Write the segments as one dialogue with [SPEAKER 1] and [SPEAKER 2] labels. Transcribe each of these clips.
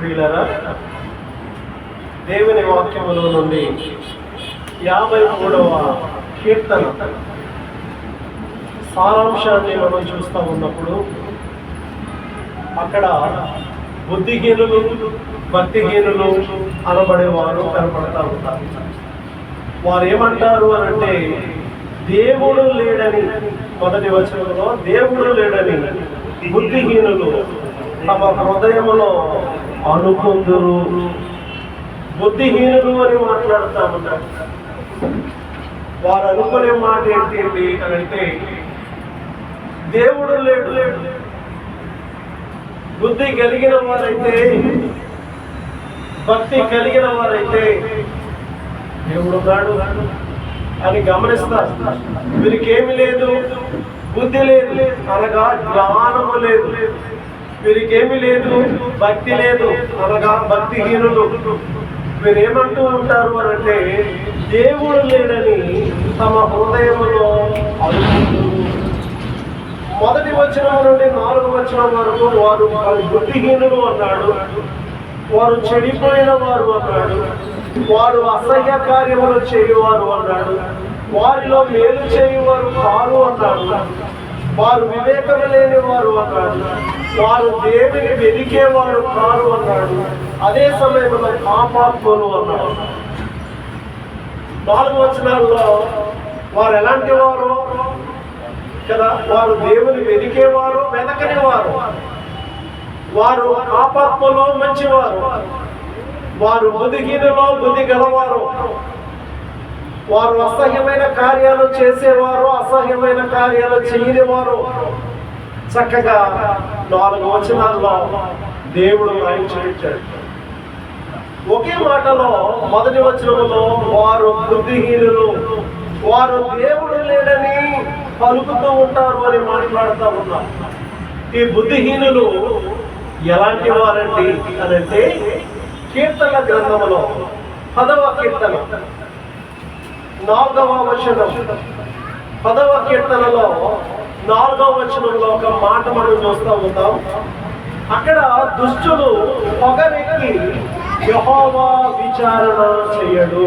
[SPEAKER 1] ప్రియులారా, దేవుని వాక్యములో నుండి 53వ కీర్తన సారాంశాన్ని మనం చూస్తూ ఉన్నప్పుడు అక్కడ బుద్ధిహీనులు, భక్తిహీనులు అనబడేవారు కనపడతా ఉంటారు. వారు ఏమంటారు అని అంటే, దేవుడు లేడని, మొదటి వచనంలో దేవుడు లేడని బుద్ధిహీనులు తమ హృదయములో అనుకుందురు. బుద్ధిహీనులు అని మాట్లాడుతూ ఉంటారు. వారు అనుకునే మాట ఏంటి అని అంటే, దేవుడు లేడు. బుద్ధి కలిగిన వారైతే, భక్తి కలిగిన వారైతే దేవుడు ఉన్నాడు అని గమనిస్తారు. వీరికేమి లేదు, బుద్ధి లేదు అనగా జ్ఞానము లేదు. వీరికేమి లేదు, భక్తి లేదు అనగా భక్తిహీనులు. వీరేమంటూ ఉంటారు అని అంటే, దేవుడు లేడని తమ హృదయములో అనుకుంటారు. మొదటి వచనం నుండి 4వ వచనం వరకు వారు బుద్ధిహీనులు అన్నాడు, వారు చెడిపోయిన వారు అన్నాడు, వారు అసహ్య కార్యములు చేయువారు అన్నాడు, వారిలో మేలు చేయువారు కారు అన్నాడు, వారు వివేకము లేని వారు అన్నాడు, వారు దేవుని వెదికేవారు కారు అన్నాడు, అదే సమయంలో పాపాత్ములు అన్నాడు. 4 వచనాల్లో వారు ఎలాంటి వారు కదా, వారు దేవుని వెదికేవారు, వెదకని వారు, వారు పాపాత్ములు, మంచివారు, వారు బుద్ధిహీనులో బుద్ధి గలవారు, వారు అసహ్యమైన కార్యాలు చేసేవారు, అసహ్యమైన కార్యాలు చేయనివారు. చక్కగా 4 వచనాల్లో దేవుడు రాయించాడు. ఒకే మాటలో మొదటి వచనంలో వారు బుద్ధిహీనులు, వారు దేవుడు లేడని పలుకుతూ ఉంటారు అని మాట్లాడుతూ ఉన్నారు. ఈ బుద్ధిహీనులు ఎలాంటి వారండి అని అంటే, కీర్తనల గ్రంథంలో 10వ కీర్తన 4వ వచనం, 10వ కీర్తనలో 4వ వచనంలో ఒక మాట మనం చూస్తూ ఉంటాం. అక్కడ దుష్టులు పొగరెక్కి యెహోవా విచారణ చేయడు.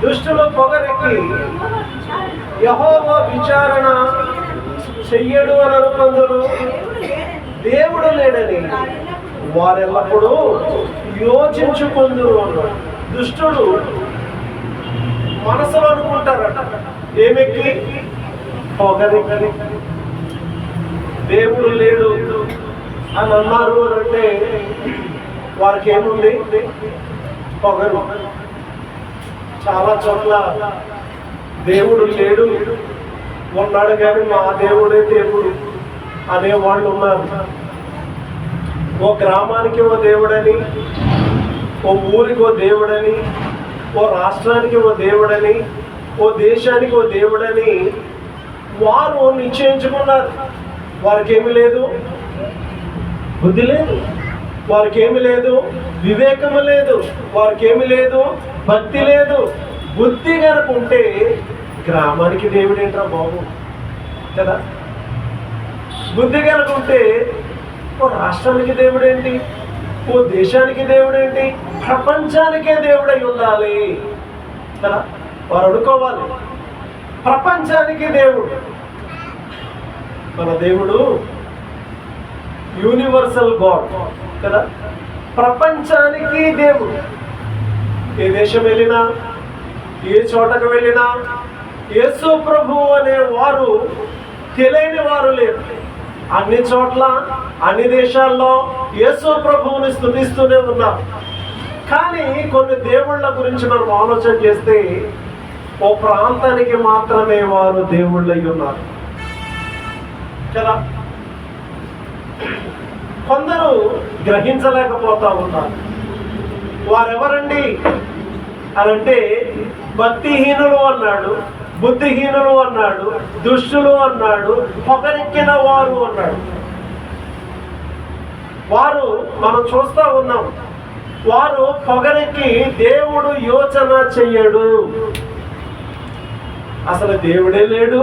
[SPEAKER 1] దుష్టులు పొగరెక్కి యెహోవా విచారణ చెయ్యడు అని అనుకుందరు. దేవుడు లేడని వారెల్లప్పుడూ యోచించుకుందరు అన్నాడు. దుష్టుడు మనసులో అనుకుంటారట, ఏమెక్కి పొగరెక్కి దేవుడు లేడు అని అన్నారు అని అంటే వారికి ఏముంది, పొగరు. చాలా చోట్ల దేవుడు లేడు, ఉన్నాడు కానీ మా దేవుడే దేవుడు అనేవాళ్ళు ఉన్నారు. ఓ గ్రామానికి ఓ దేవుడని, ఓ ఊరికి ఓ దేవుడని, ఓ రాష్ట్రానికి ఓ దేవుడని, ఓ దేశానికి ఓ దేవుడని వారు నిశ్చయించుకున్నారు. వారికి ఏమి లేదు, బుద్ధి లేదు, వారికి ఏమి లేదు, వివేకము లేదు, వారికి ఏమి లేదు, భక్తి లేదు. బుద్ధి కనుక ఉంటే గ్రామానికి దేవుడు ఏంట్రా బాబు కదా, బుద్ధి కనుక ఉంటే ఓ రాష్ట్రానికి దేవుడేంటి, ఓ దేశానికి దేవుడేంటి, ప్రపంచానికే దేవుడై ఉండాలి కదా. వారు అనుకోవాలి ప్రపంచానికి దేవుడు. మన దేవుడు యూనివర్సల్ గాడ్ కదా, ప్రపంచానికి దేవుడు. ఏ దేశం వెళ్ళినా, ఏ చోటకు వెళ్ళినా యేసు ప్రభువు అనే వారు తెలియని వారు లేరు. అన్ని చోట్ల, అన్ని దేశాల్లో యేసు ప్రభువుని స్తుతిస్తూనే ఉన్నారు. కానీ కొన్ని దేవుళ్ళ గురించి మనం ఆలోచన చేస్తే ఓ ప్రాంతానికి మాత్రమే వారు దేవుళ్ళై ఉన్నారు కదా. కొందరు గ్రహించలేకపోతా ఉన్నారు. వారెవరండి అని అంటే, భక్తిహీనులు అన్నాడు, బుద్ధిహీనులు అన్నాడు, దుష్టులు అన్నాడు, పొగరెక్కిన వారు అన్నాడు. వారు మనం చూస్తూ ఉన్నాం, వారు పొగరెక్కి దేవుడు యోచన చెయ్యడు. అసలు దేవుడే లేడు,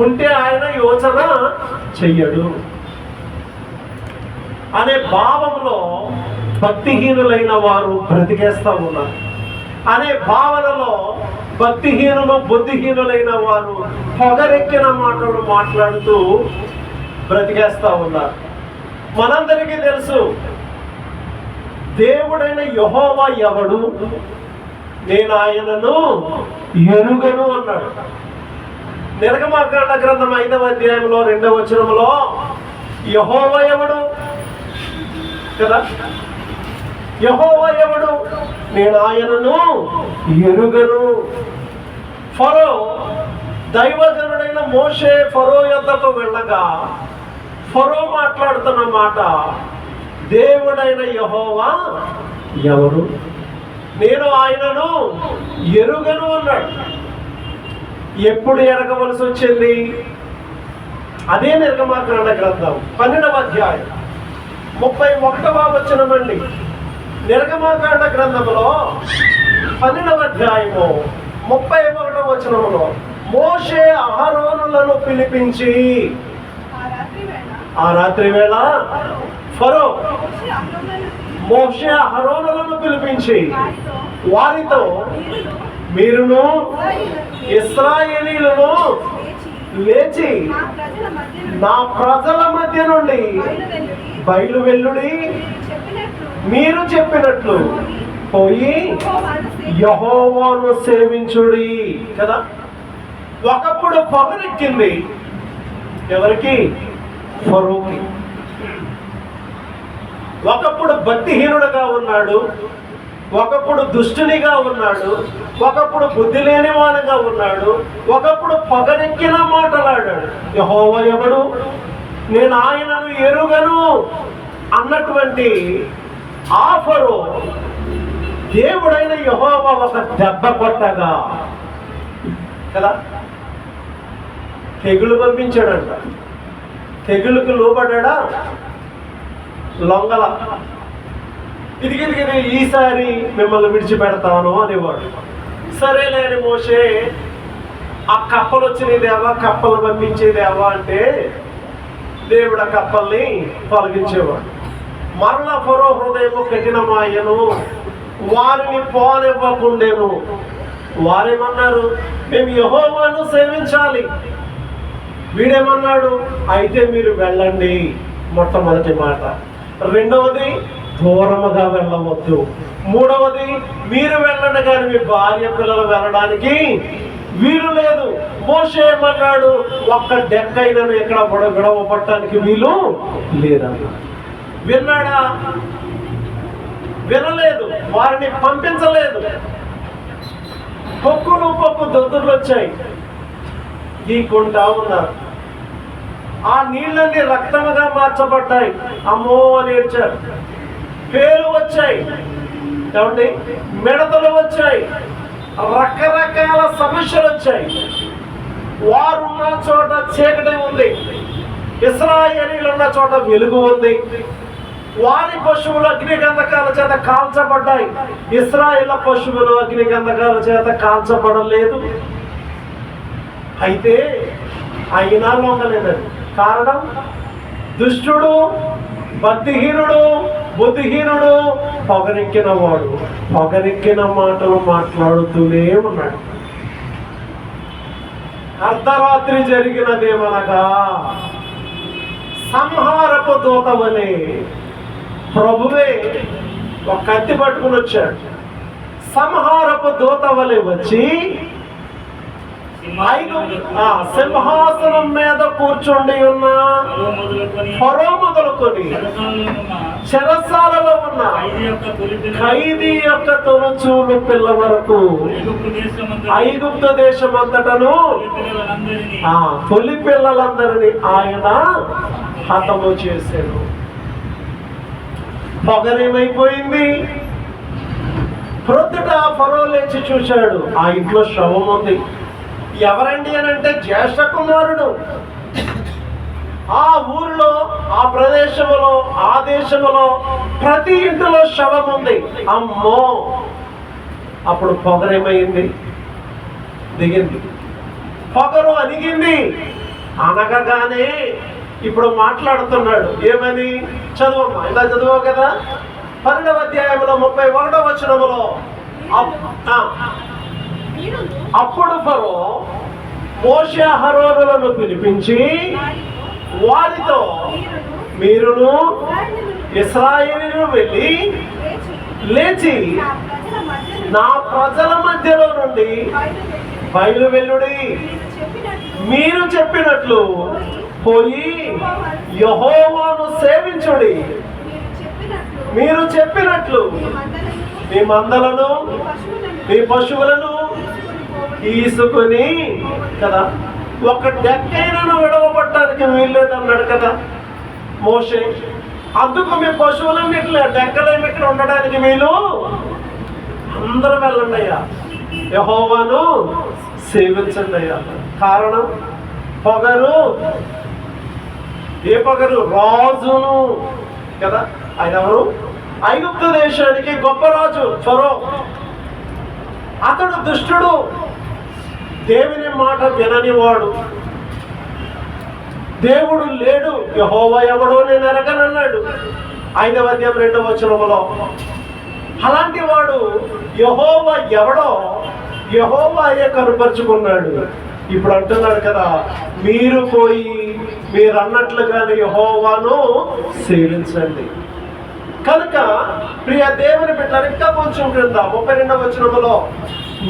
[SPEAKER 1] ఉంటే ఆయన యోచన చెయ్యడు. అనే భావంలో భక్తిహీనులైన వారు బ్రతికేస్తా ఉన్నారు. అనే భావనలో భక్తిహీనులు బుద్ధిహీనులైన వారు పొగరెక్కిన మాటలు మాట్లాడుతూ బ్రతికేస్తా ఉన్నారు. మనందరికీ తెలుసు, దేవుడైన యెహోవా ఎవడు, నేను ఆయనను ఎరుగను అన్నాడు. నిర్గమకాండ గ్రంథం 5వ అధ్యాయంలో 2వ వచనంలో యెహోవా ఎవడు కదా, యెహోవా ఎవడు, నేను ఆయనను ఎరుగను. ఫరో దైవజనుడైన మోషే ఫరో యొద్దకు వెళ్ళగా ఫరో మాట్లాడుతున్న మాట, దేవుడైన యెహోవా ఎవరు, నేను ఆయనను ఎరుగను అన్నాడు. ఎప్పుడు ఎరగవలసి వచ్చింది? అదే నిర్గమకాండ గ్రంథం 12వ అధ్యాయం 31వ వచనం అండి. నిర్గమకాండ గ్రంథంలో 12వ అధ్యాయము 31వ వచనంలో మోషే అహరోనులను పిలిపించి, ఆ రాత్రి వేళ ఫరో మోషే అహరోనులను పిలిపించి వారితో, మీరును ఇశ్రాయేలీయులను లేచి నా ప్రజల మధ్య నుండి బయలు వెల్లుడి, మీరు చెప్పినట్లు పోయి యెహోవాను సేవించుడి కదా. ఒకప్పుడు పొగరెక్కింది ఎవరికి? ఫరోకి. ఒకప్పుడు భక్తిహీనుడుగా ఉన్నాడు, ఒకప్పుడు దుష్టునిగా ఉన్నాడు, ఒకప్పుడు బుద్ధి లేనివానిగా ఉన్నాడు, ఒకప్పుడు పొగరెక్కిన మాటలాడాడు. యెహోవా ఎవడు, నేను ఆయనను ఎరుగను అన్నటువంటి ఆ ఫరో దేవుడైన యెహోవా ఒక దెబ్బ కొట్టగా కదా తెగులు పంపించాడంట. తెగులుకు లోబడ్డా? లొంగల. ఇది ఈసారి మిమ్మల్ని విడిచిపెడతాను అనేవాడు. సరేలేని మోషే ఆ కప్పలు వచ్చినదేవా, కప్పలు పంపించేదేవా అంటే దేవుడు ఆ కప్పల్ని తొలగించేవాడు. మరలా ఫరో హృదయము కఠినమాయను, వారిని పోనివ్వకుండేను. వారేమన్నారు? మేము యెహోవాను సేవించాలి. వీడేమన్నాడు? అయితే మీరు వెళ్ళండి, మొట్టమొదటి మాట. రెండవది, దూరముగా వెళ్ళవద్దు. మూడవది, మీరు వెళ్ళండి కానీ మీ భార్య పిల్లలు వెళ్ళడానికి వీలు లేదు. మోషే ఏమన్నాడు? ఒక్క డెక్కైనను ఎక్కడ విడవపట్టడానికి వీలు లేదన్నా. విన్నాడా? వినలేదు. వారిని పంపించలేదు. పొక్కులు పొక్కు దొద్దులు వచ్చాయి, గీకుంటా ఉన్నారు. ఆ నీళ్ళన్నీ రక్తముగా మార్చబడ్డాయి. అమ్మో అని ఏడ్చారు. పేలు వచ్చాయి, ఏమండి, మిడతలు వచ్చాయి, రకరకాల సమస్యలు వచ్చాయి. వారున్న చోట చీకటి ఉంది, ఇశ్రాయేలీయులు ఉన్న చోట వెలుగు ఉంది. వారి పశువులు అగ్నిగంధకాల చేత కాల్చబడ్డాయి, ఇశ్రాయేల్ పశువులు అగ్నిగంధకాల చేత కాల్చబడలేదు. అయితే అయినా లొంగలేదండి. కారణం, దుష్టుడు, భక్తిహీనుడు, బుద్ధిహీనుడు, పొగరెక్కిన వాడు పొగరెక్కిన మాటలు మాట్లాడుతూనే ఉన్నాడు. అర్ధరాత్రి జరిగినదేమనగా సంహారపు దూతవలే ప్రభువే ఒక కత్తి పట్టుకుని వచ్చాడు. సంహారపు దూతవలే వచ్చి సింహాసనం మీద కూర్చుండి ఉన్న ఫరో మొదలుకొని చెరసాలలో ఉన్న ఖైదీ యొక్క తొలచూలు పిల్ల వరకు ఐగుప్తు దేశమంతటను తొలి పిల్లలందరినీ ఆయన హతము చేశాడు. పొగరేమైపోయింది? ప్రొద్దుట ఫరో లేచి చూశాడు, ఆ ఇంట్లో శవం ఉంది. ఎవరండి అని అంటే, జ్యేష్ఠ కుమారుడు. ఆ ఊరిలో, ఆ ప్రదేశంలో, ఆ దేశంలో ప్రతి ఇంటిలో శవం ఉంది. అమ్మో! అప్పుడు పొగరేమైంది? దిగింది. పొగరు అణిగింది. అనగగానే ఇప్పుడు మాట్లాడుతున్నాడు. ఏమని? చదువమ్మా, ఇలా చదువు కదా. 12వ అధ్యాయంలో 31వ వచనములో అప్పుడు ఫరో మోషే అహరోనులను పిలిపించి వారితో, మీరును ఇశ్రాయేలీయులు వెళ్ళి లేచి నా ప్రజల మధ్యలో నుండి బయలువెల్లుడి. మీరు చెప్పినట్లు పోయి యెహోవాను సేవించుడి. మీరు చెప్పినట్లు మీ మందలను మీ పశువులను తీసుకుని కదా, ఒక డెక్కైనను విడవబట్టడానికి వీల్లేదన్నాడు కదా మోషే. అందుకు మీ పశువులన్నిట్లో డెక్కలేమి ఇక్కడ ఉండడానికి వీలు. అందరూ వెళ్ళండి అయ్యా, యెహోవాను సేవించండి అయ్యా. కారణం పొగరు. ఏ పొగరు? రాజును కదా. ఆయన ఎవరు? ఐగుప్తు దేశానికి గొప్ప రాజు ఫరో. అతడు దుష్టుడు, దేవుని మాట విననివాడు. దేవుడు లేడు, యెహోవా ఎవడో నేను ఎరగనన్నాడు 5వ అధ్యాయం 2వ వచనములో. అలాంటి వాడు యెహోవా ఎవడో యెహోవాయే కనుపరుచుకున్నాడు. ఇప్పుడు అంటున్నాడు కదా, మీరు పోయి మీరు అన్నట్లుగానే యెహోవాను సేవించండి. కనుక ప్రియ దేవుని బిడ్డలు, ఇంకా కొంచెం క్రింద 32వ వచనములో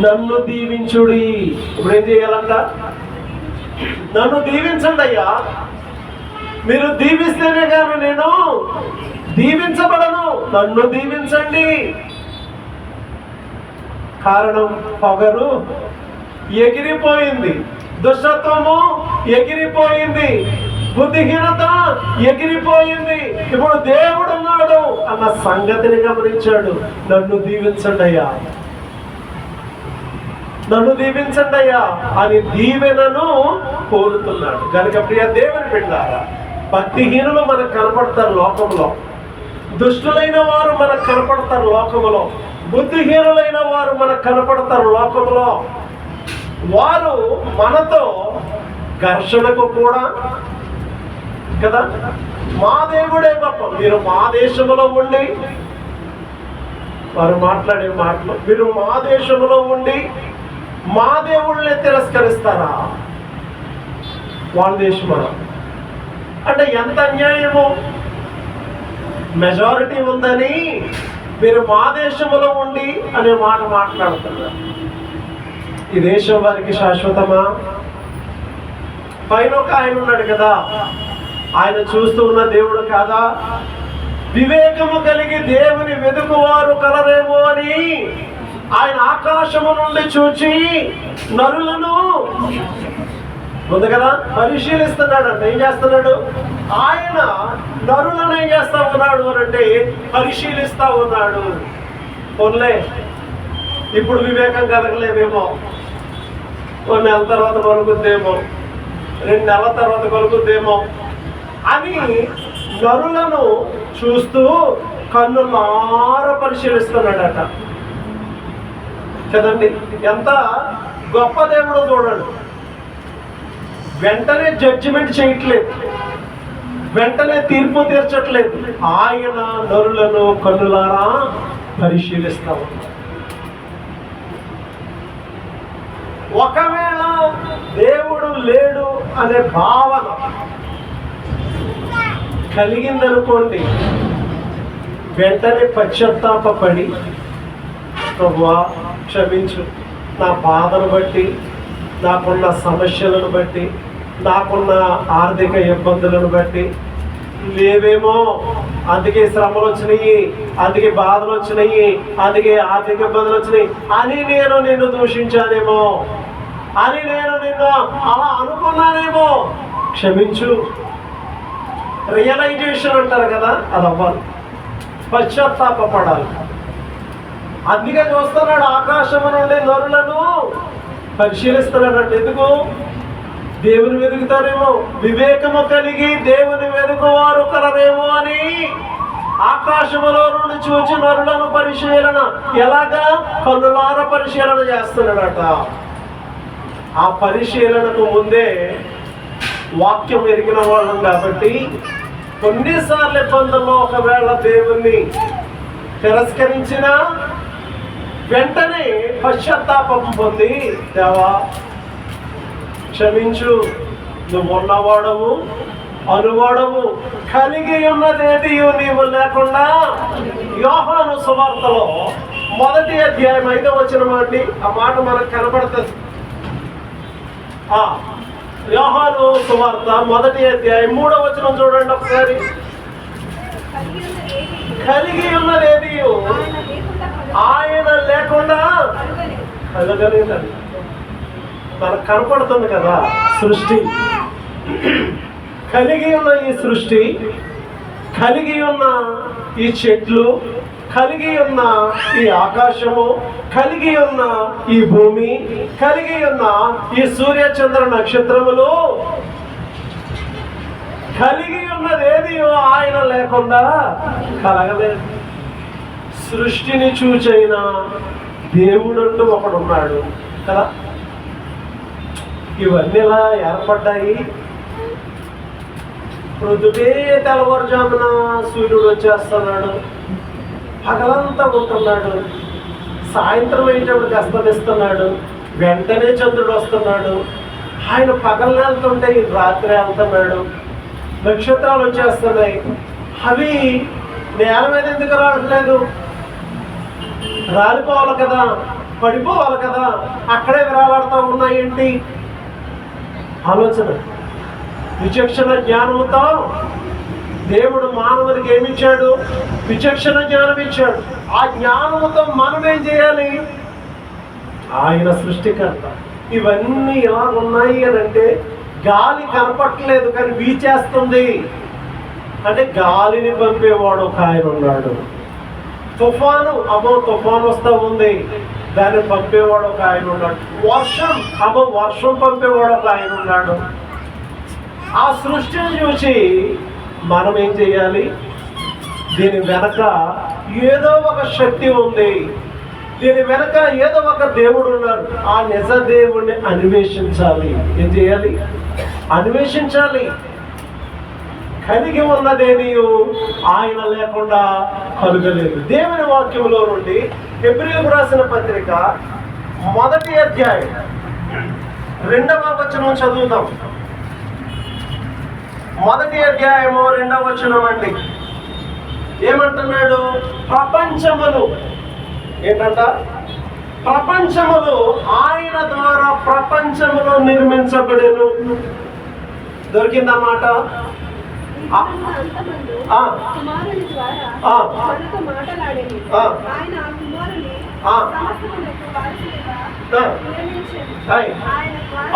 [SPEAKER 1] నన్ను దీవించుడి. ఇప్పుడు ఏం చేయాలంట? నన్ను దీవించండి అయ్యా. మీరు దీవిస్తేనే కానీ నేను దీవించబడను. నన్ను దీవించండి. కారణం పొగరు ఎగిరిపోయింది, దుష్టత్వము ఎగిరిపోయింది, బుద్ధిహీనత ఎగిరిపోయింది. ఇప్పుడు దేవుడు ఉన్నాడు అన్న సంగతిని గమనించాడు. నన్ను దీవించండి అయ్యా, నన్ను దీవించండి అయ్యా అని దీవెనను కోరుతున్నాడు. కనుక ప్రియ దేవుని బిడ్డలారా, భక్తిహీనులు మనకు కనపడతారు లోకంలో, దుష్టులైన వారు మనకు కనపడతారు లోకంలో, బుద్ధిహీనులైన వారు మనకు కనపడతారు లోకంలో. వారు మనతో ఘర్షణకు కూడా కదా, మా దేవుడే గొప్ప, మీరు మా దేశంలో ఉండి, వారు మాట్లాడే మాటలు, మీరు మా దేశంలో ఉండి మా దేవుళ్ళని తిరస్కరిస్తారా? వాళ్ళ దేశమా అంటే ఎంత అన్యాయము. మెజారిటీ ఉందని మీరు మా దేశంలో ఉండి అనే మాట మాట్లాడుతున్నారు. ఈ దేశం వారికి శాశ్వతమా? పైన ఒక ఆయన ఉన్నాడు కదా, ఆయన చూస్తూ ఉన్న దేవుడు కాదా? వివేకము కలిగి దేవుని వెదుకువారు కలరేమో అని ఆయన ఆకాశము నుండి చూచి నరులను ఉంది కదా పరిశీలిస్తున్నాడు. అంటే ఏం చేస్తున్నాడు? ఆయన నరులను ఏం చేస్తా ఉన్నాడు అని అంటే పరిశీలిస్తా ఉన్నాడు. పోన్లే, ఇప్పుడు వివేకం కలగలేదేమో, 1 నెల తర్వాత కలుగుద్దేమో, 2 నెలల తర్వాత కలుగుద్దేమో అని నరులను చూస్తూ కన్నులార పరిశీలిస్తున్నాడట కదండి. ఎంత గొప్ప దేవుడో చూడండి. వెంటనే జడ్జిమెంట్ చేయట్లేదు, వెంటనే తీర్పు తీర్చట్లేదు. ఆయన నరులను కన్నులారా పరిశీలిస్తా ఉన్నారు. ఒకవేళ దేవుడు లేడు అనే భావన కలిగిందనుకోండి, వెంటనే పశ్చాత్తాపడి ప్రభువా క్షమించు, నా బాధను బట్టి, నాకున్న సమస్యలను బట్టి, నాకున్న ఆర్థిక ఇబ్బందులను బట్టి, లేవేమో అందుకే శ్రమలు వచ్చినాయి, అందుకే బాధలు వచ్చినాయి, అందుకే ఆర్థిక ఇబ్బందులు వచ్చినాయి అని నేను నిన్ను దూషించానేమో, అని నేను నిన్ను అలా అనుకున్నానేమో, క్షమించు. రియలైజేషన్ అంటారు కదా, అది అవ్వాలి, పశ్చాత్తాపడాలి. అందుకే చూస్తున్నాడు ఆకాశము నుండి నరులను పరిశీలిస్తున్నాడు. అంటే ఎందుకు? దేవుని వెతుకుతారేమో, వివేకము కలిగి దేవుని వెతుకువారు కలరేమో అని ఆకాశములో నుండి చూచి నరులను పరిశీలన, ఎలాగా? కన్నులార పరిశీలన చేస్తున్నాడట. ఆ పరిశీలనకు ముందే వాక్యం ఎరిగిన వాళ్ళం కాబట్టి కొన్నిసార్లు ఇబ్బందుల్లో ఒకవేళ దేవుణ్ణి తిరస్కరించిన వెంటనే పశ్చాత్తాపం పొంది, దేవా క్షమించు, నువ్వు ఉన్నవాడవు అనువాడవు, కలిగి ఉన్నదేది నీవు లేకుండా. యోహాను సువార్తలో 1వ అధ్యాయం 5వ వచనం అండి, ఆ మాట మనకు కనబడుతుంది. యోహాను సువార్త 1వ అధ్యాయం 3వ వచనం చూడండి ఒకసారి. కలిగి ఉన్నదేది ఆయన లేకుండా కలగలేదని మనకు కనపడుతుంది కదా. సృష్టి కలిగి ఉన్న ఈ సృష్టి, కలిగి ఉన్న ఈ చెట్లు, కలిగి ఉన్న ఈ ఆకాశము, కలిగి ఉన్న ఈ భూమి, కలిగి ఉన్న ఈ సూర్య చంద్ర నక్షత్రములు, కలిగి ఉన్నదేది ఆయన లేకుండా కలగలేదు. సృష్టిని చూచైనా దేవుడంటూ ఒకడున్నాడు కదా. ఇవన్నీ ఎలా ఏర్పడ్డాయి? ప్రొద్దుటే తెల్లవారుజామున సూర్యుడు వచ్చేస్తున్నాడు, పగలంతా ఉంటున్నాడు, సాయంత్రం అయ్యేటప్పుడు అస్తమిస్తున్నాడు, వెంటనే చంద్రుడు వస్తున్నాడు. ఆయన పగలు వెళ్తుంటే రాత్రి వెళ్తున్నాడు, నక్షత్రాలు వచ్చేస్తున్నాయి. అవి నేల మీద ఎందుకు రావట్లేదు? రాలిపోవాలి కదా, పడిపోవాలి కదా, అక్కడే విరాలాడుతూ ఉన్నాయేంటి? ఆలోచన. విచక్షణ జ్ఞానంతో దేవుడు మానవునికి ఏమిచ్చాడు? విచక్షణ జ్ఞానం ఇచ్చాడు. ఆ జ్ఞానంతో మనం ఏం చేయాలి? ఆయన సృష్టికర్త. ఇవన్నీ ఎలా ఉన్నాయి అని అంటే, గాలి కనపట్లేదు కానీ వీచేస్తుంది అంటే గాలిని పంపేవాడు ఒక ఆయన ఉన్నాడు. తుఫాను, తుఫాను వస్తూ ఉంది, దాన్ని పంపేవాడు ఒక ఆయన ఉన్నాడు. వర్షం, వర్షం పంపేవాడు ఒక ఆయన ఉన్నాడు. ఆ సృష్టిని చూసి మనం ఏం చేయాలి? దీని వెనక ఏదో ఒక శక్తి ఉంది, దీని వెనక ఏదో ఒక దేవుడు ఉన్నారు. ఆ నిజ దేవుణ్ణి అన్వేషించాలి. ఏం చేయాలి? అన్వేషించాలి. కలిగి ఉన్నదేది ఆయన లేకుండా కలుగలేదు. దేవుని వాక్యంలో నుండి హెబ్రీయులకు రాసిన పత్రిక 1వ అధ్యాయం 2వ వచనం చదువుతాం. 1వ అధ్యాయము 2వ వచనం అండి. ఏమంటున్నాడు? ప్రపంచములు ఏంటంట? ప్రపంచములు ఆయన ద్వారా ప్రపంచములు నిర్మించబడెను. దొరికిందన్నమాట.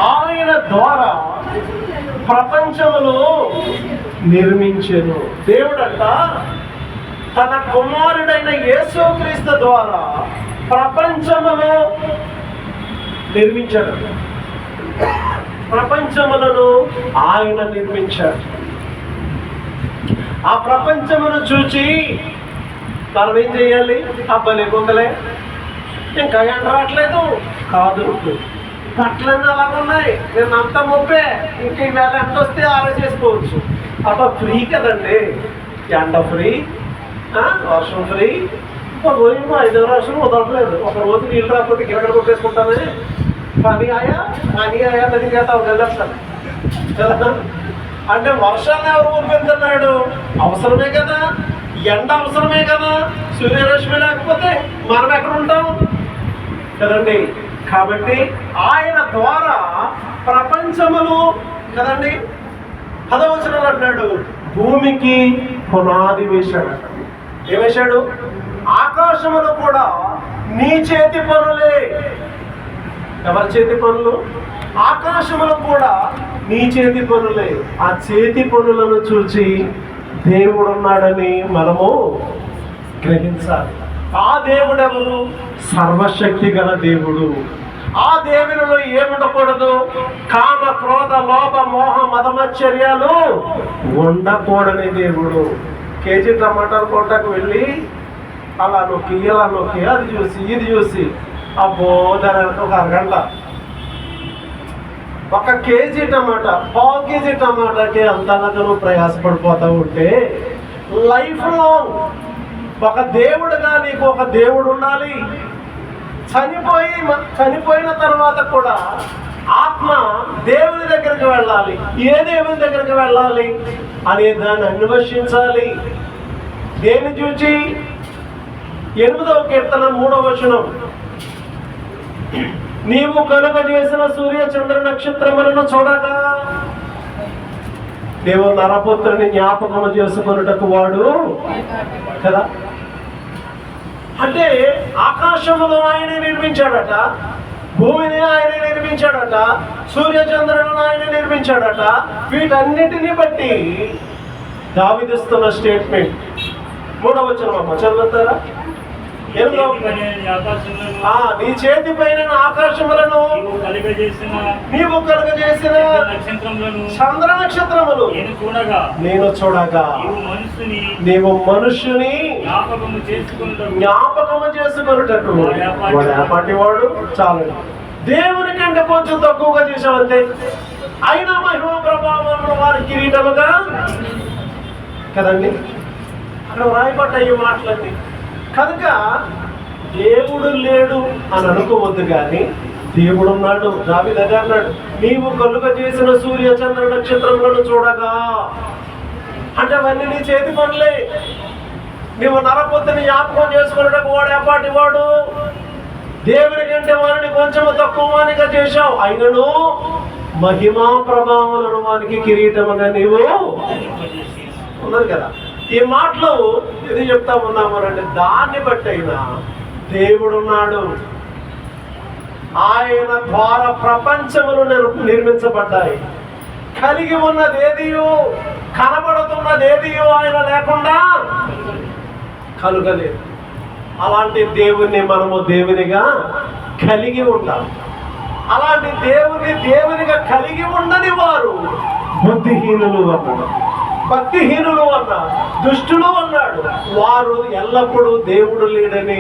[SPEAKER 1] ఆయన ద్వారా ప్రపంచములు నిర్మించెను. దేవుడంట తన కుమారుడైన యేసుక్రీస్తు ద్వారా ప్రపంచమును నిర్మించాడు. ప్రపంచములను ఆయన నిర్మించాడు. ఆ ప్రపంచమును చూచి మనం ఏం చేయాలి? అబ్బలే పొందలే, ఇంకా ఎండ రావట్లేదు కాదు, బట్టలన్నీ అలాగున్నాయి, నేను అంతా మొప్పే, ఇంక ఈవేళ ఎంత వస్తే ఆరా చేసుకోవచ్చు. ఫ్రీ కదండి, ఎండ ఫ్రీ, వర్షం ఫ్రీ. ఒక రోజు 5వ వర్షం వదలట్లేదు, ఒక రోజు నీళ్ళు రాకపోతే గిరగడ కొట్టేసుకుంటానే. పని ఆయా నది కేతా వెళ్ళొస్తాను కదా. అంటే వర్షాన్ని ఎవరు ఊరిపెడుతున్నాడు? అవసరమే కదా, ఎండ అవసరమే కదా, సూర్యరశ్మి లేకపోతే మనం ఎక్కడ ఉంటాం కదండి. కాబట్టి ఆయన ద్వారా ప్రపంచములు కదండి. 10వ వచనంలో అంటున్నాడు, భూమికి పునాది వేశాడు. ఏం వేశాడు? ఆకాశములు కూడా నీ చేతి పనులే. ఎవరి చేతి పనులు? ఆకాశములు కూడా నీ చేతి పనులే. ఆ చేతి పనులను చూసి దేవుడు ఉన్నాడని మనము గ్రహించాలి. ఆ దేవుడు ఎవరు? సర్వశక్తి గల దేవుడు. ఆ దేవునిలో ఏముండకూడదు? కామ, క్రోధ, లోభ, మోహ, మదమచ్చర్యాలు ఉండకూడని దేవుడు. కేజీ టమాటాలు కొట్టకు వెళ్ళి అలా నొక్కి ఇలా నొక్కి అది చూసి ఇది చూసి అబ్బో దాని ఒక అరగంట ఒక కేజీ టమాటా, పావు కేజీ టమాటాకి అంతనగా నువ్వు ప్రయాసపడిపోతూ ఉంటే, లైఫ్ లాంగ్ ఒక దేవుడుగా నీకు ఒక దేవుడు ఉండాలి. చనిపోయిన తర్వాత కూడా ఆత్మ దేవుని దగ్గరికి వెళ్ళాలి. ఏ దేవుని దగ్గరికి వెళ్ళాలి అనే దాన్ని అన్వేషించాలి. దేన్ని చూచి? 8వ కీర్తన 3వ వచనం, నీవు కలుగజేసిన సూర్య చంద్ర నక్షత్రములను చూడగా నీవు నరపుత్రుని జ్ఞాపకము చేసుకొనుటకు వాడు కదా. అంటే ఆకాశములో ఆయనే నిర్మించాడట, భూమిని ఆయనే నిర్మించాడట, సూర్య చంద్రులను ఆయన నిర్మించాడట. వీటన్నిటిని బట్టి దావీదిస్తున్న స్టేట్మెంట్ 3వ వచనం అమ్మ చదువుతారా? నీ చేతి పైన ఆకాశములను నీవు కలుగజేసిన చంద్ర నక్షత్రములు నేను చూడగా నీవు మనుషుని జ్ఞాపకము చేసుకున్నట్టు వాడు వాడు చాలు. దేవుని కంటే కొంచెం తక్కువగా చేసామంతే. అయినా మహిమ ప్రభావం వారి కిరీటముగా కదండి అక్కడ రాయబడ్డ ఈ మాటలన్నీ. కనుక దేవుడు లేడు అని అనుకోవద్దు, కానీ దేవుడు ఉన్నాడు. దావీదు అన్నాడు, నీవు కలుగజేసిన సూర్య చంద్ర నక్షత్రములను చూడగా. అంటే అవన్నీ నీ చేతి పనులే. నీవు నరపుత్రుని జ్ఞాపకం చేసుకున్నట్టు వాడు ఏపాటి వాడు. దేవుని కంటే వారిని కొంచెం తక్కువ వానిగా చేశావు, అయినను మహిమా ప్రభావాలను వానికి కిరీటముగా నీవు ఉన్నది కదా. ఈ మాటలు ఇది చెప్తా ఉన్నామనండి, దాన్ని బట్టి అయినా దేవుడున్నాడు. ఆయన ద్వారా ప్రపంచములు నిర్మించబడ్డాయి. కలిగి ఉన్నదేదియో, కనబడుతున్నదేదియో ఆయన లేకుండా కలుగలేదు. అలాంటి దేవుణ్ణి మనము దేవునిగా కలిగి ఉంటాం. అలాంటి దేవునిగా కలిగి ఉండని వారు బుద్ధిహీనులు అన్నాడు, భక్తిహీనులు అన్నాడు, దుష్టులు అన్నాడు. వారు ఎల్లప్పుడూ దేవుడు లేడని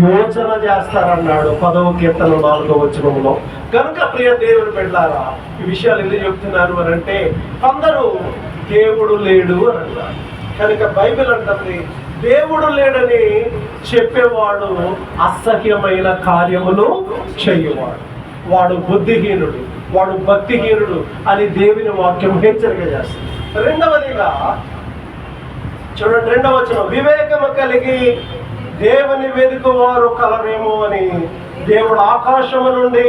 [SPEAKER 1] యోచన చేస్తారన్నాడు 10వ కీర్తన 4వ వచనంలో. కనుక ప్రియ దేవుని బిడ్డలారా, ఈ విషయాలు ఎందుకు చెప్తున్నారు అని అంటే, కొందరు దేవుడు లేడు అని అంటారు. కనుక బైబిల్ అంటుంది దేవుడు లేడని చెప్పేవాడు అసహ్యమైన కార్యములు చెయ్యవాడు, వాడు బుద్ధిహీనుడు, వాడు భక్తిహీనుడు అని దేవుని వాక్యం హెచ్చరిక చేస్తుంది. రెండవదిగా చూడండి 2వ వచనం, వివేకము కలిగి దేవుని వెదుకువారు కలరేమో అని దేవుడు ఆకాశము నుండి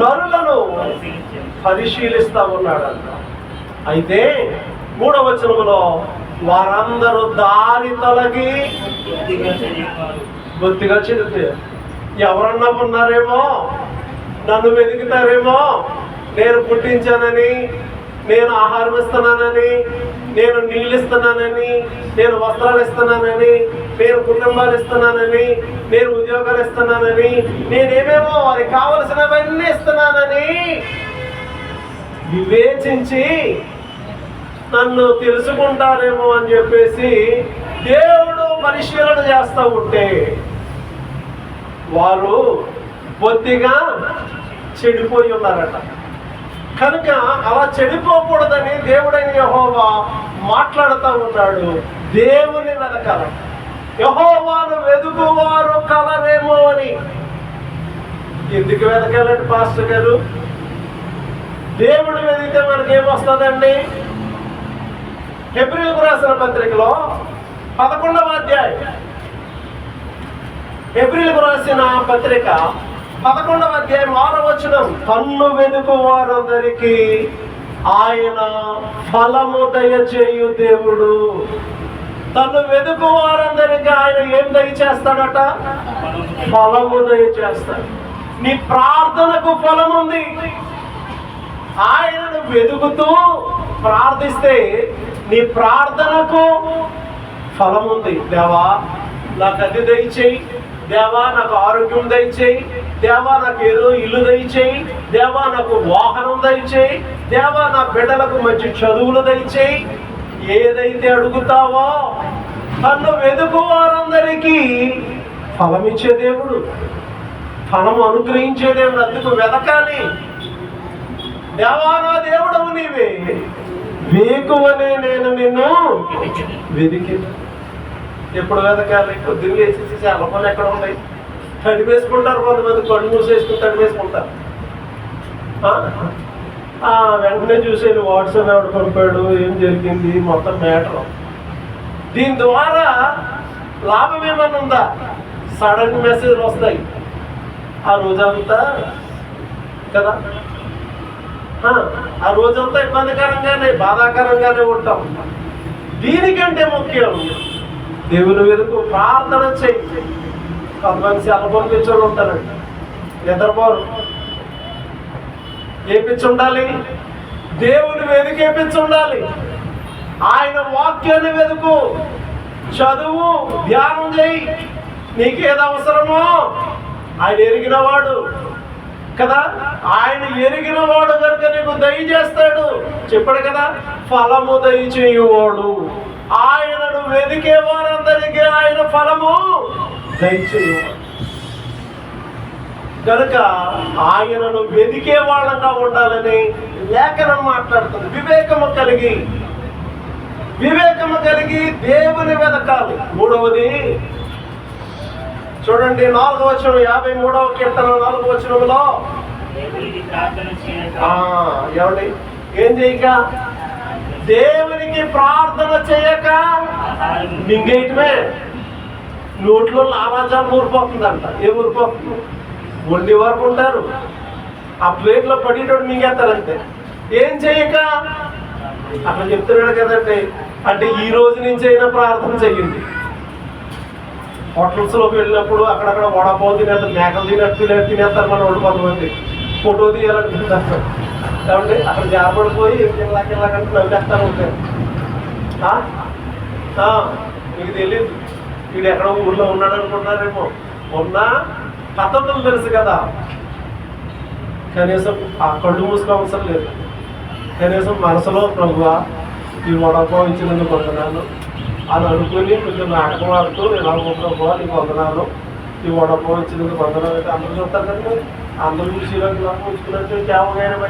[SPEAKER 1] నరులను పరిశీలిస్తా ఉన్నాడంట. అయితే 3వ వచనములో వారందరూ దారి తొలగి బొత్తిగా చెడిపోయారు. ఎవరన్నా ఉన్నారేమో, నన్ను వెతుకుతారేమో, నేను పుట్టించానని, నేను ఆహారం ఇస్తున్నానని, నేను నీళ్ళు ఇస్తున్నానని, నేను వస్త్రాలు ఇస్తున్నానని, నేను కుటుంబాలు ఇస్తున్నానని, నేను ఉద్యోగాలు ఇస్తున్నానని, నేనేమేమో వారికి కావలసినవన్నీ ఇస్తున్నానని వివేచించి నన్ను తెలుసుకుంటారేమో అని చెప్పేసి దేవుడు పరిశీలన చేస్తూ ఉంటే వారు బొత్తిగా చెడిపోయి ఉన్నారట. కనుక అలా చెడిపోకూడదని దేవుడైన యెహోవా మాట్లాడుతూ ఉన్నాడు. దేవుని వెనకాల యెహోవాను వెదుకువారు కలరేమో అని. ఎందుకు వెనకాలండి పాస్టర్ గారు? దేవుడు వెదిగితే మనకేమొస్తుందండి? హెబ్రీయులకు రాసిన పత్రికలో 11వ అధ్యాయం, హెబ్రీయులకు రాసిన పత్రిక 11వ అధ్యాయం 6వ వచనం, కన్ను వెదుకు వారందరికీ ఆయన ఫలము దయచేయు దేవుడు. తను వెదుకు వారందరికీ ఆయన ఏం దయచేస్తాడట? ఫలము దయచేస్తాడు. నీ ప్రార్థనకు ఫలం ఉంది. ఆయనను వెతుకుతూ ప్రార్థిస్తే నీ ప్రార్థనకు ఫలం ఉంది. దేవా నాకు అది దయచేయి, దేవా నాకు ఆరోగ్యం దయచేయి, దేవా నాకు ఏదో ఇల్లు దయచేయి, దేవా నాకు వాహనం దయచేయి, దేవా నా బిడ్డలకు మంచి చదువులు దయచేయి. ఏదైతే అడుగుతావో తను వెతుకు వారందరికీ ఫలమిచ్చే దేవుడు, ఫలం అనుగ్రహించే దేవుడు. అందుకు వెతకాలి. దేవా నా దేవుడవు నీవే, వేకువనే నేను నిన్ను వెతికి. ఎప్పుడు వెతకాలి? పొద్దున్న వేసేసి చాలా పనులు ఎక్కడ ఉన్నాయి. తడిపేసుకుంటారు కొంతమంది, కళ్ళు మూసేసుకుని తడిపేసుకుంటారు. వెంటనే చూసేది వాట్సాప్ ఎవడు పంపాడు, ఏం జరిగింది, మొత్తం మ్యాటర్. దీని ద్వారా లాభం ఏమైనా ఉందా? సడన్ మెసేజ్లు వస్తాయి ఆ రోజంతా కదా. ఆ రోజంతా ఇబ్బందికరంగానే, బాధాకరంగానే ఉంటాం. దీనికంటే ముఖ్యం దేవుని వెతుకు, ప్రార్థన చేయి. కొంతమంది సెల్ ఫోన్ పిచ్చోళ్ళు ఉంటారండి, నిద్రపోరు. ఏ పిచ్చి ఉండాలి? దేవుని వెతుకు ఏ పిచ్చి ఉండాలి? ఆయన వాక్యాన్ని వెతుకు, చదువు, ధ్యానం చేయి. నీకేది అవసరమో ఆయన ఎరిగినవాడు కదా. ఆయన ఎరిగినవాడు కనుక నీకు దయచేస్తాడు. చెప్పాడు కదా, ఫలము దయచేయువాడు. ఆయనను వెతికే వారందరికీ ఆయన ఫలము దయచేయువాడు కనుక ఆయనను వెతికే వాళ్ళంగా ఉండాలని లేఖనం మాట్లాడుతుంది. వివేకము కలిగి దేవుని వెతకాలి. మూడవది చూడండి, 4వ వచనం, 53వ కీర్తన 4వ వచనంలో ఏమండి, ఏం చేయక? దేవునికి ప్రార్థన చేయక మింగేయటమే. నోట్లో లావాజాలు ఊరిపోతుందంట. ఏం ఊరిపోతుంది? ఒండి వరకు ఉంటారు, ఆ ప్లేట్లో పడేటోడు మింగేస్తారంటే. ఏం చేయక అట్లా చెప్తున్నాడు కదండి. అంటే ఈ రోజు నుంచి అయినా ప్రార్థన చెయ్యండి. హోటల్స్లోకి వెళ్ళినప్పుడు అక్కడక్కడ వడపావు తినేస్తారు, మేకలు తినేస్తారు మన వాళ్ళు. కొంతమంది ఫోటో తీయాలనుకుంటారు కాబట్టి అక్కడ జారపడిపోయి ఇలాగంటే నవ్వేస్తారు ఉంటారు. మీకు తెలియదు వీడు ఎక్కడో ఊళ్ళో ఉన్నాడు అనుకుంటున్నారేమో. ఉన్నా పద్ధతులు తెలుసు కదా. కనీసం ఆ కళ్ళు మూసుకో అవసరం లేదు. కనీసం మనసులో ప్రభువా ఈ వడపావు ఇచ్చినందుకు వందనాలు అని అనుకుని కొంచెం నాటకం ఆడుతూ ఇలా ప్రభువా నీకు వందనాలు, ఈ వడపావు ఇచ్చినందుకు వందనాలు అయితే అందరూ చూస్తారు కదా. అందరూ చూసిలోకి ఇలా ఉంచుకున్నట్టు కేవలం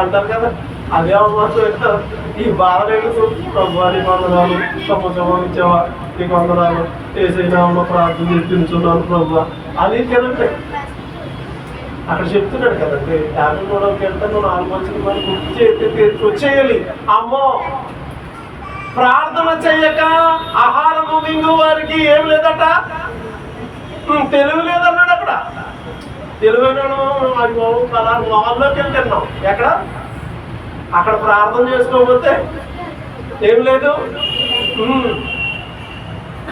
[SPEAKER 1] అంటారు కదా. అదే మాత్రం ఈ బాధలేని ప్రభువా నీకు వందనాలు, సముద్రం ఇచ్చావా నీకు వందనాలు, ఏసైనా ప్రార్థన చేస్తున్నాను ప్రభువా అని తినండి. అక్కడ చెప్తున్నాడు కదండి. 53వ కీర్తన 4వ వచనం అని గుర్తు వచ్చేయాలి. అమ్మో, ప్రార్థన చెయ్యక ఆహారము మింగు వారికి ఏం లేదట, తెలివి లేదన్నాడు. అక్కడ తెలివైన వాళ్ళలోకి వెళ్తున్నాం. ఎక్కడ? అక్కడ ప్రార్థన చేసుకోకపోతే ఏం లేదు.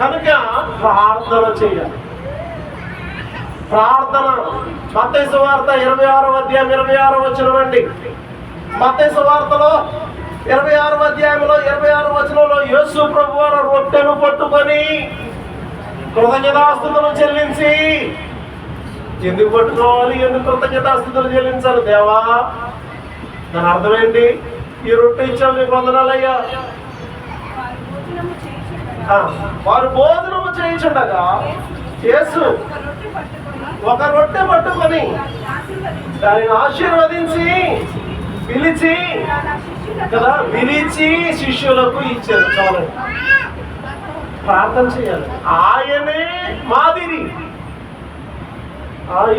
[SPEAKER 1] కనుక ప్రార్థన చెయ్యాలి. ప్రార్థన మత్తయి సువార్త 26వ అధ్యాయం 26వ వచనం అండి. మత్తయి సువార్తలో 26వ అధ్యాయంలో 26వ వచనంలో యేసు ప్రభువారు రొట్టెను పట్టుకొని కృతజ్ఞతాస్తుతులు చెల్లించి, ఎందుకు పట్టుకోవాలి, ఎందుకు కృతజ్ఞతాస్తుతులు చెల్లించాలి? దేవా, దాని అర్థమేంటి? ఈ రొట్టె ఇచ్చాము నీకు వందనాలయ్యా. వారు భోజనము చేయించుండగా యేసు ఒక రొట్టె పట్టుకొని దానిని ఆశీర్వదించి పిలిచి కదా, పిలిచి శిష్యులకు ఇచ్చారు. చాలు, ప్రార్థన చేయాలి. ఆయనే మాదిరి.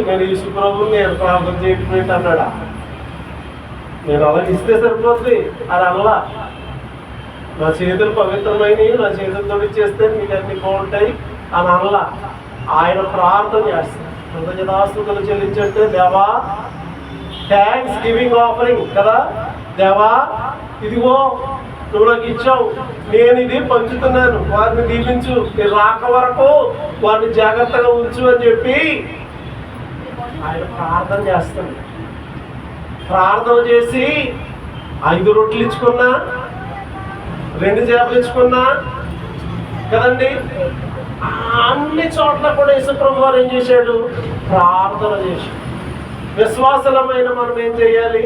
[SPEAKER 1] నేను యేసు ప్రభువుని నేను ప్రార్థన చేయటం అన్నాడా? నేను అలా ఇస్తే సరిపోతుంది. అది అలా నా చేతులు పవిత్రమైనవి, నా చేతులతో చేస్తే మీకు అన్ని బాగుంటాయి అని అలా ఆయన ప్రార్థన చేస్తారు. కృతజ్ఞతాస్తుతులు చెల్లించంటే దేవా, థ్యాంక్స్ గివింగ్ ఆఫరింగ్ కదా. దేవా, ఇదిగో నువ్వు నాకు ఇచ్చావు, నేను ఇది పంచుతున్నాను, వారిని దీవించు, నీ రాక వరకు వారిని జాగ్రత్తగా ఉంచు అని చెప్పి ఆయన ప్రార్థన చేస్తాడు. ప్రార్థన చేసి 5 రొట్టెలు ఇచ్చుకున్నా, 2 చేపలు ఇచ్చుకున్నా కదండి. అన్ని చోట్ల కూడా యేసుప్రభు వారు ఏం చేశాడు? ప్రార్థన చేశాడు. విశ్వాసలమైన మనం ఏం చేయాలి?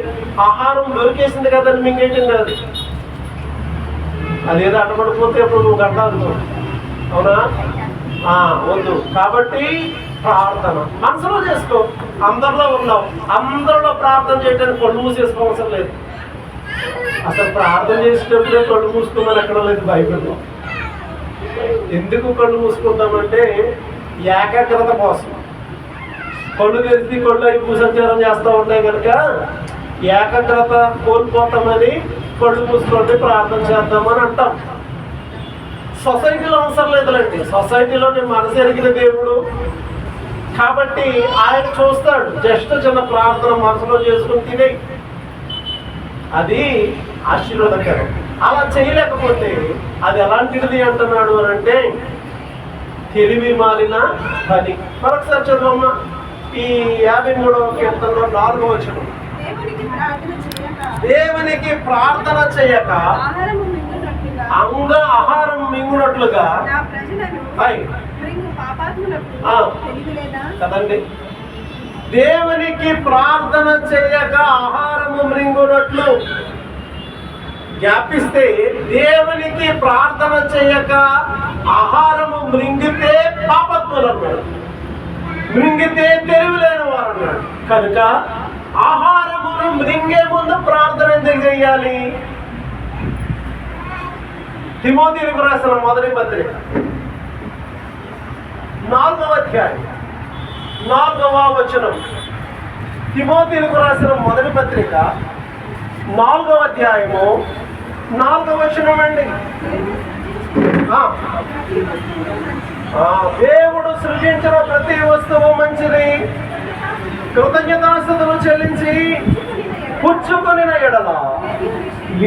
[SPEAKER 1] ఆహారం దొరికేసింది కదని మింగేయటం కాదు. అదేదో అడ్డపడిపోతే అప్పుడు నువ్వు గంటాలు, అవునా? వద్దు. కాబట్టి ప్రార్థన మనసులో చేసుకో. అందరిలో ఉన్నావు, అందరిలో ప్రార్థన చేయడానికి కళ్ళు మూసేసుకోవసరం లేదు. అసలు ప్రార్థన చేసేటప్పుడే కళ్ళు మూసుకోమని ఎక్కడ లేదు బైబిల్లో. ఎందుకు కళ్ళు మూసుకుంటామంటే ఏకాగ్రత కోసం. కళ్ళు తెరిచి కళ్ళు అవి భూసంచారం చేస్తూ ఉంటాయి కనుక ఏకాగ్రత కోల్పోతామని కళ్ళు మూసుకుంటే ప్రార్థన చేద్దామని అంటాం. సొసైటీలో అవసరం లేదులండి. సొసైటీలో నేను మనసు ఎరిగిన దేవుడు కాబట్టి ఆయన చూస్తాడు. జస్ట్ చిన్న ప్రార్థన మనసులో చేసుకుని తినే అది ఆశీర్వాదకరం. అలా చేయలేకపోతే అది ఎలాంటిది అంటున్నాడు అని అంటే తెలివి మాలిన పని. మరొకసారి చదువమ్మా ఈ 53వ కీర్తనలో 4వ వచనం. దేవునికి ప్రార్థన చేయక ఆహారం మింగునట్లుగా కదండి. దేవునికి ప్రార్థన చేయక ఆహారము మృంగునట్లు జ్ఞాపిస్తే దేవునికి ప్రార్థన చేయక ఆహారము మృంగితే పాపాత్ములు అన్నాడు. మృంగితే తెలివిలేని వారు అన్నాడు. కనుక ఆహారమును మృంగే ముందు ప్రార్థన ఎందుకు చేయాలి? తిమోతికి రాసిన మొదటి పత్రిక 4వ అధ్యాయం 4వ వచనం. తిమోతికి రాసిన మొదటి పత్రిక 4వ అధ్యాయము 4వ వచనం అండి. దేవుడు సృజించిన ప్రతి వస్తువు మంచిది, కృతజ్ఞతాస్తుతులు చెల్లించి పుచ్చుకొనిన ఎడల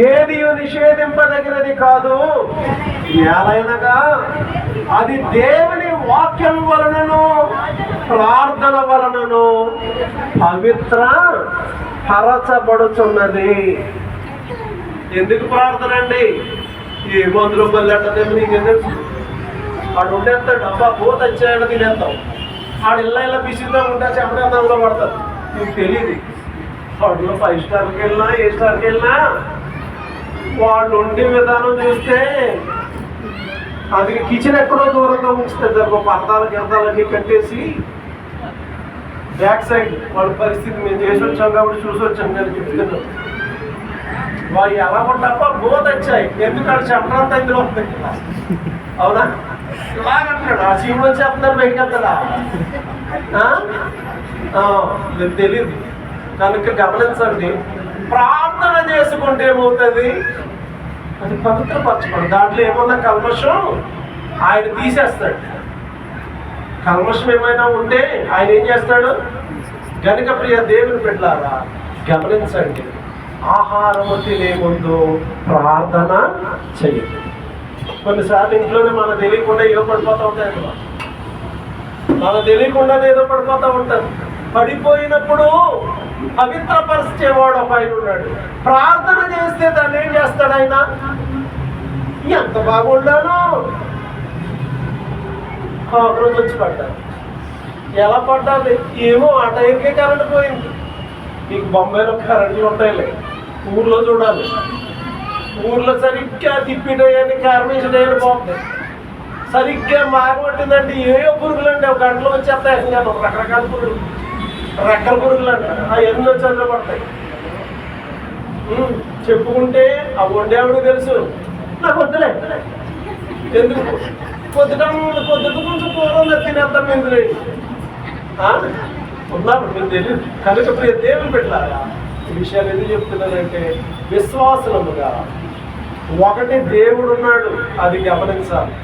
[SPEAKER 1] ఏది నిషేధింపదగినది కాదు. ఏలైనగా అది దేవుని వాక్యం వలనను ప్రార్థన వలనను పవిత్ర పరచబడుచున్నది. ఎందుకు ప్రార్థన అండి? ఏ మందులు బల్లెట్టదే నీకు తెలుసు. వాడు ఉండేస్తాడు, డబ్బా పోత వచ్చాయని తినేస్తాం. వాడు ఇళ్ళ బిసిగా ఉంటే చెప్పడంలో పడతారు. నీకు తెలియదు. వాడు 5 స్టార్కి వెళ్ళినా ఏ స్టార్కి వెళ్ళినా వాళ్ళు ఉండే విధానం చూస్తే అది కిచెన్ ఎక్కడో దూరంగా ఉంచుతారు. దానికి పరదాలు గిరదాలన్నీ కట్టేసి బ్యాక్ సైడ్ వాళ్ళ పరిస్థితి మేము చేసి వచ్చాం కాబట్టి చూసి వచ్చాం కానీ చెప్తున్నాం. వాళ్ళు ఎలా ఉంటారో బోధ వచ్చాయి. ఎందుకంటే చెప్పడంతా ఇందులో ఉంది. అవునా? ఇలాగంటున్నాడు. ఆ సీమ్ వచ్చి చెప్తున్నారు బయటకు వెళ్తాడా? మీకు తెలియదు కనుక గమనించండి. ప్రార్థన చేసుకుంటే ఏమవుతుంది? అది పవిత్రపరచుకోండి. దాంట్లో ఏమన్నా కల్మషం ఆయన తీసేస్తాడు. కల్మషం ఏమైనా ఉంటే ఆయన ఏం చేస్తాడు? గనుక ప్రియ దేవుని బిడ్డలారా గమనించండి. ఆహారము తినే ముందు ప్రార్థన చెయ్యండి. కొన్నిసార్లు ఇంట్లోనే మనకు తెలియకుండా ఏదో పడిపోతూ ఉంటాయి కదా. మనకు తెలియకుండానే ఏదో పడిపోతూ ఉంటారు. పడిపోయినప్పుడు పవిత్రపరిచేవాడు ఒక ఆయన ఉన్నాడు. ప్రార్థన చేస్తే దాన్ని ఏం చేస్తాడు ఆయన? ఎంత బాగుండాను కాకరోజు వచ్చి పడ్డాడు. ఎలా పడ్డాలి ఏమో, ఆ టైంకే కరెంట్ పోయింది. మీకు బొంబాయిలో కరెంట్లు ఉంటాయిలే, ఊర్లో చూడాలి. ఊర్లో సరిగ్గా తిప్పిడయ్యని కార్మించడయ్యని బాగుంది. సరిగ్గా మాగబట్టిందంటే ఏయో పురుగులు అండి. ఒక గంటలో వచ్చేస్తాయి రకరకాల పురుగులు, రెక్కల పురుగులు అంట. అవన్నీ వచ్చి అందులో పడతాయి. చెప్పుకుంటే ఆ వండేవాడికి తెలుసు, నాకు వద్దులే. ఎందుకు పొద్దుట కొంచెం పూర్వం తినేద్దాం ఎందుకు ఉన్నారు మీకు తెలియదు. కనుక ప్రియ దేవుని పెట్టారా ఈ విషయాలు ఎందుకు చెప్తున్నానంటే విశ్వాసముగా ఒకటి దేవుడు ఉన్నాడు, అది గమనించాలి.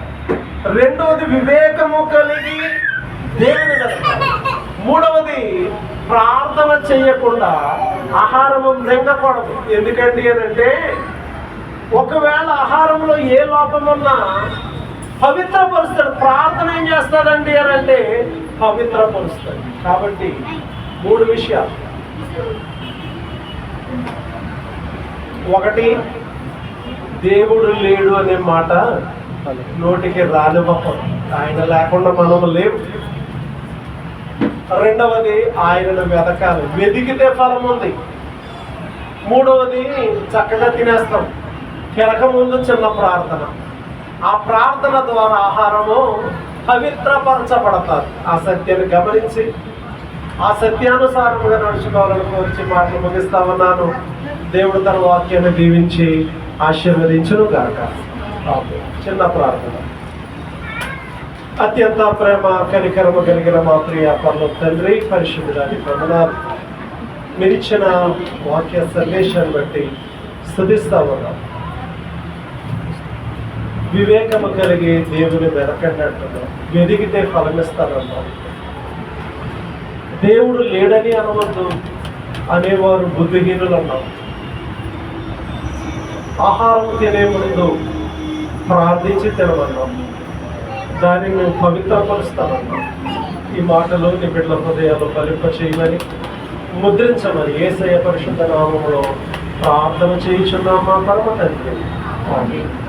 [SPEAKER 1] రెండవది వివేకము కలిగి దేవుని నమ్మాలి. మూడవది ప్రార్థన చేయకుండా ఆహారము మింగకూడదు. ఎందుకండి అని అంటే ఒకవేళ ఆహారంలో ఏ లోపం ఉన్నా పవిత్రపరుస్తాడు. ప్రార్థన ఏం చేస్తాడండి అని అంటే పవిత్రపరుస్తాడు. కాబట్టి 3 విషయాలు. ఒకటి, దేవుడు లేడు అనే మాట నోటికి రానివ్వకూడదు. ఆయన లేకుండా మనం లేవు. రెండవది, ఆయనను వెతకాలి. వెతికితే ఫలం ఉంది. మూడవది, చక్కగా తినేస్తాం. తినక ముందు చిన్న ప్రార్థన. ఆ ప్రార్థన ద్వారా ఆహారము పవిత్రపరచబడతారు. ఆ సత్యాన్ని గమనించి ఆ సత్యానుసారంగా నడుచుకోవాలని కోర్చి మాటలు ముగిస్తా ఉన్నాను. దేవుడు తన వాక్యాన్ని దీవించి ఆశీర్వదించును గాక. చిన్న ప్రార్థన. అత్యంత ప్రేమ కనికరము కలిగిన మా ప్రియ పరలోక తండ్రి, పరిశుద్ధుడానికి వందనాలు. మీరిచ్చిన వాక్య సందేశాన్ని బట్టి స్తుతిస్తా ఉన్నాం. వివేకము కలిగి దేవుని వెనకన్నట్టున్నాం. వెదిగితే ఫలమిస్తానన్నాం. దేవుడు లేడని అనవద్దు అనేవారు బుద్ధిహీనులు అన్నాం. ఆహారం తినే ముందు ప్రార్థించి తినమన్నాం. దాన్ని మేము పవిత్రపరుస్తామన్నాం. ఈ మాటలు నీ బిడ్డల హృదయాలు ఫలింప చేయమని, ముద్రించమని యేసయ్య పరిశుద్ధ నామములో ప్రార్థన చేయుచున్నాం మా పరమ తండ్రి. ఆమేన్.